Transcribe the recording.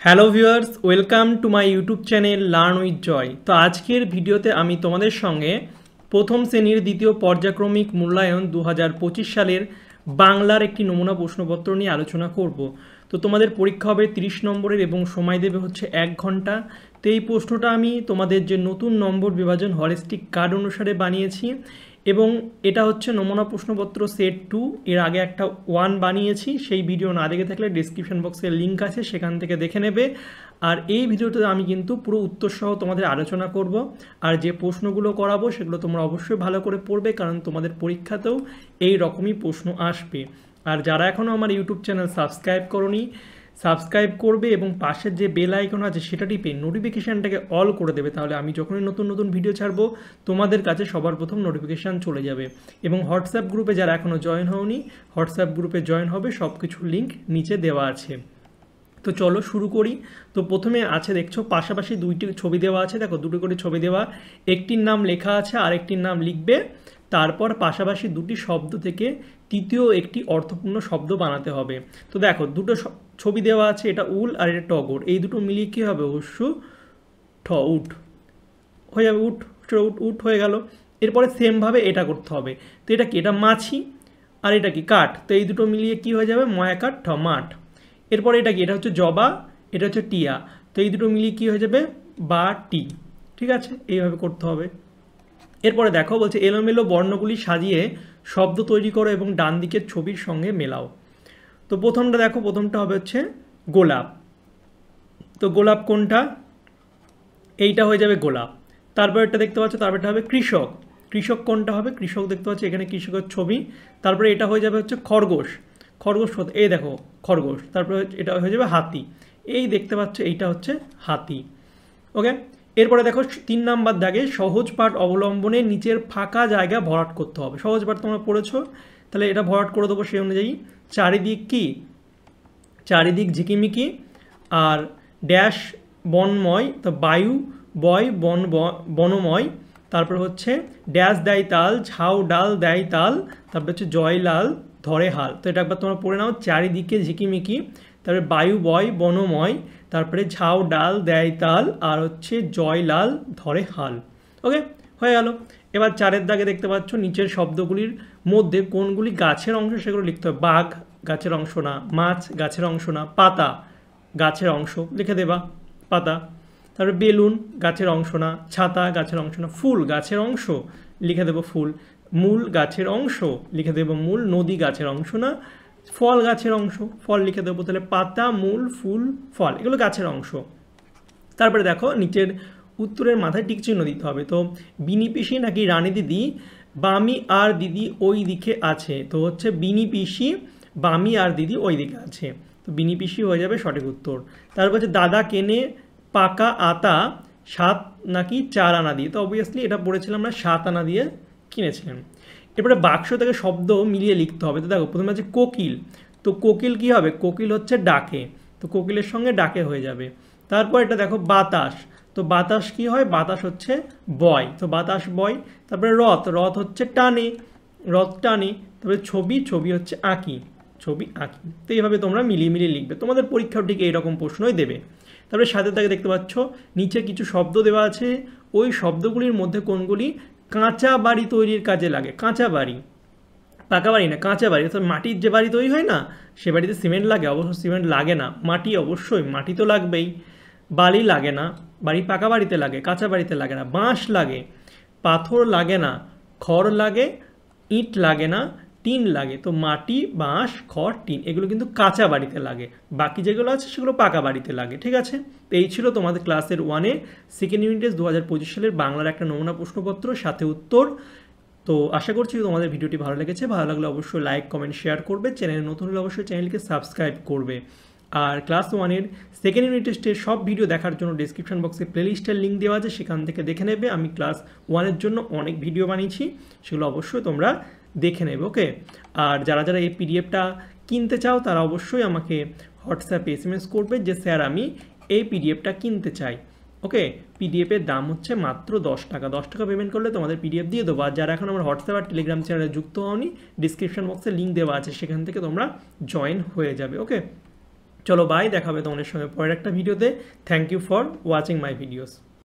Hello viewers, welcome to my YouTube channel learn with Joy. তো আজকের ভিডিওতে আমি তোমাদের সঙ্গে প্রথম শ্রেণীর দ্বিতীয় পর্যায়ক্রমিক মূল্যায়ন 2025 সালের বাংলার একটি নমুনা প্রশ্নপত্র নিয়ে আলোচনা করব। তো তোমাদের পরীক্ষা হবে 30 নম্বরের এবং সময় দেবে হচ্ছে 1 ঘন্টা। তো এই প্রশ্নটা আমি তোমাদের যে নতুন নম্বর বিভাজন হলিস্টিক কার্ড অনুসারে বানিয়েছি এবং এটা হচ্ছে নমুনা প্রশ্নপত্র সেট 2। এর আগে একটা 1 বানিয়েছি, সেই ভিডিও না দেখে থাকলে ডিসক্রিপশন বক্সে লিঙ্ক আছে, সেখান থেকে দেখে নেবে। আর এই ভিডিওতে আমি কিন্তু পুরো উত্তর সহ তোমাদের আলোচনা করব। আর যে প্রশ্নগুলো করাবো সেগুলো তোমরা অবশ্যই ভালো করে পড়বে, কারণ তোমাদের পরীক্ষাতেও এই রকমই প্রশ্ন আসবে। আর যারা এখনও আমার ইউটিউব চ্যানেল সাবস্ক্রাইব করোনি, সাবস্ক্রাইব করবে এবং পাশের যে বেল আইকন আছে সেটা টিপে নোটিফিকেশানটাকে অল করে দেবে, তাহলে আমি যখনই নতুন নতুন ভিডিও ছাড়বো তোমাদের কাছে সবার প্রথম নোটিফিকেশান চলে যাবে। এবং হোয়াটসঅ্যাপ গ্রুপে যারা এখনও জয়েন হওনি, হোয়াটসঅ্যাপ গ্রুপে জয়েন হবে, সব কিছুর লিঙ্ক নিচে দেওয়া আছে। তো চলো শুরু করি। তো প্রথমে আছে, দেখছো পাশাপাশি দুইটি ছবি দেওয়া আছে, দেখো দুটো করে ছবি দেওয়া, একটির নাম লেখা আছে আর একটির নাম লিখবে। তারপর পাশাপাশি দুটি শব্দ থেকে তৃতীয় একটি অর্থপূর্ণ শব্দ বানাতে হবে। তো দেখো দুটো ছবি দেওয়া আছে, এটা উল আর এটা টগর, এই দুটো মিলিয়ে কী হবে? অবশ্য ঠ উঠ হয়ে যাবে, উঠ উঠ উঠ হয়ে গেল। এরপরে সেমভাবে এটা করতে হবে। তো এটা কি? এটা মাছি আর এটা কি? কাঠ। তো এই দুটো মিলিয়ে কি হয়ে যাবে? ময়া কাঠ ঠ মাঠ। এরপরে এটা কি? এটা হচ্ছে জবা, এটা হচ্ছে টিয়া। তো এই দুটো মিলিয়ে কী হয়ে যাবে? বা টি। ঠিক আছে, এইভাবে করতে হবে। এরপরে দেখো বলছে এলোমেলো বর্ণগুলি সাজিয়ে শব্দ তৈরি করো এবং ডান দিকের ছবির সঙ্গে মেলাও। তো প্রথমটা দেখো, প্রথমটা হবে হচ্ছে গোলাপ। তো গোলাপ কোনটা? এইটা হয়ে যাবে গোলাপ। তারপরেরটা দেখতে পাচ্ছ, তারপরটা হবে কৃষক। কৃষক কোনটা হবে? কৃষক দেখতে পাচ্ছ এখানে কৃষকের ছবি। তারপরে এটা হয়ে যাবে হচ্ছে খরগোশ। খরগোশ, এই দেখো খরগোশ। তারপরে এটা হয়ে যাবে হাতি। এই দেখতে পাচ্ছ এইটা হচ্ছে হাতি। ওকে, এরপরে দেখো 3 নাম্বার দাগে সহজ পাঠ অবলম্বনে নিচের ফাঁকা জায়গা ভরাট করতে হবে। সহজ পাঠ তোমরা পড়েছো, তাহলে এটা ভরাট করে দেবো সেই অনুযায়ী। চারিদিক কি? চারিদিক ঝিকিমিকি আর ড্যাশ বনময়। তো বায়ু বয় বনময়। তারপর হচ্ছে ড্যাশ দেয় তাল, ঝাউ ডাল দেয় তাল। তারপর হচ্ছে জয়লাল ধরে হাল। তো এটা একবার তোমরা পড়ে নাও, চারিদিকে ঝিকিমিকি, তারপরে বায়ু বয় বনময়, তারপরে ঝাউ ডাল দেয় তাল, আর হচ্ছে জয়লাল ধরে হাল। ওকে, হয়ে গেল। এবার 4 দাগে দেখতে পাচ্ছ নিচের শব্দগুলির মধ্যে কোনগুলি গাছের অংশ সেগুলো লিখতে হবে। বাঘ গাছের অংশ না, মাছ গাছের অংশ না, পাতা গাছের অংশ লিখে দেবা পাতা। তারপরে বেলুন গাছের অংশ না, ছাতা গাছের অংশ না, ফুল গাছের অংশ লিখে দেবো ফুল, মূল গাছের অংশ লিখে দেবো মূল, নদী গাছের অংশ না, ফল গাছের অংশ ফল লিখে দেবো। তাহলে পাতা মূল ফুল ফল এগুলো গাছের অংশ। তারপরে দেখো নিচের উত্তরের মাথায় টিক চিহ্ন দিতে হবে। তো বিনি পিসি নাকি রানী দিদি, বামি আর দিদি ওই দিকে আছে। তো হচ্ছে বিনি পিসি, বামি আর দিদি ওই দিকে আছে। তো বিনি পিসি হয়ে যাবে সঠিক উত্তর। তারপর হচ্ছে দাদা কেনে পাকা আতা 7 নাকি 4 আনা দিয়ে। তো অবভিয়াসলি এটা পড়েছিলাম আমরা, 7 আনা দিয়ে কিনেছিলাম। এরপরে বাক্স থেকে শব্দ মিলিয়ে লিখতে হবে। তো দেখো প্রথমে আছে কোকিল। তো কোকিল কি হবে? কোকিল হচ্ছে ডাকে, তো কোকিলের সঙ্গে ডাকে হয়ে যাবে। তারপর এটা দেখো বাতাস। তো বাতাস কি হয়? বাতাস হচ্ছে বয়, তো বাতাস বয়। তারপরে রথ, রথ হচ্ছে টানে, রথ টানে। তারপরে ছবি, ছবি হচ্ছে আঁকি, ছবি আঁকি। তো এইভাবে তোমরা মিলিয়ে মিলিয়ে লিখবে, তোমাদের পরীক্ষাও ঠিক এইরকম প্রশ্নই দেবে। তারপরে সাথে তাকে দেখতে পাচ্ছ নিচে কিছু শব্দ দেওয়া আছে, ওই শব্দগুলির মধ্যে কোনগুলি কাঁচা বাড়ি তৈরির কাজে লাগে? কাঁচা বাড়ি, পাকা বাড়ি না, কাঁচা বাড়ি। অর্থাৎ মাটির যে বাড়ি তৈরি হয় না, সে বাড়িতে সিমেন্ট লাগে? অবশ্য সিমেন্ট লাগে না, মাটি, অবশ্যই মাটি তো লাগবেই। বালি লাগে না, বাড়ি পাকা বাড়িতে লাগে, কাঁচা বাড়িতে লাগে না। বাঁশ লাগে, পাথর লাগে না, খড় লাগে, ইট লাগে না, টিন লাগে। তো মাটি, বাঁশ, খড়, টিন এগুলো কিন্তু কাঁচা বাড়িতে লাগে, বাকি যেগুলো আছে সেগুলো পাকা বাড়িতে লাগে। ঠিক আছে, তো এই ছিল তোমাদের ক্লাসের 1-এ সেকেন্ড ইউনিট টেস্ট 2025 সালের বাংলার একটা নমুনা প্রশ্নপত্র, সাথে উত্তর। তো আশা করছি তোমাদের ভিডিওটি ভালো লেগেছে। ভালো লাগলে অবশ্যই লাইক কমেন্ট শেয়ার করবে, চ্যানেলে নতুন হলে অবশ্যই চ্যানেলকে সাবস্ক্রাইব করবে। আর ক্লাস 1-এর সেকেন্ড ইউনিট টেস্টের সব ভিডিও দেখার জন্য ডিসক্রিপশন বক্সে প্লেলিস্টের লিঙ্ক দেওয়া আছে, সেখান থেকে দেখে নেবে। আমি ক্লাস 1-এর জন্য অনেক ভিডিও বানিয়েছি, সেগুলো অবশ্যই তোমরা দেখে নেবে। ওকে, আর যারা যারা এই পিডিএফটা কিনতে চাও তারা অবশ্যই আমাকে হোয়াটসঅ্যাপে SMS করবে যে স্যার আমি এই পিডিএফটা কিনতে চাই। ওকে, পিডিএফের দাম হচ্ছে মাত্র 10 টাকা। 10 টাকা পেমেন্ট করলে তোমাদের পিডিএফ দিয়ে দেবো। আর যারা এখন আমার হোয়াটসঅ্যাপ আর টেলিগ্রাম চ্যানেলে যুক্ত হওনি, ডিসক্রিপশন বক্সে লিঙ্ক দেওয়া আছে, সেখান থেকে তোমরা জয়েন হয়ে যাবে। ওকে, চলো বাই, দেখা হবে তোমাদের সঙ্গে পরের একটা ভিডিওতে। Thank you for watching my videos.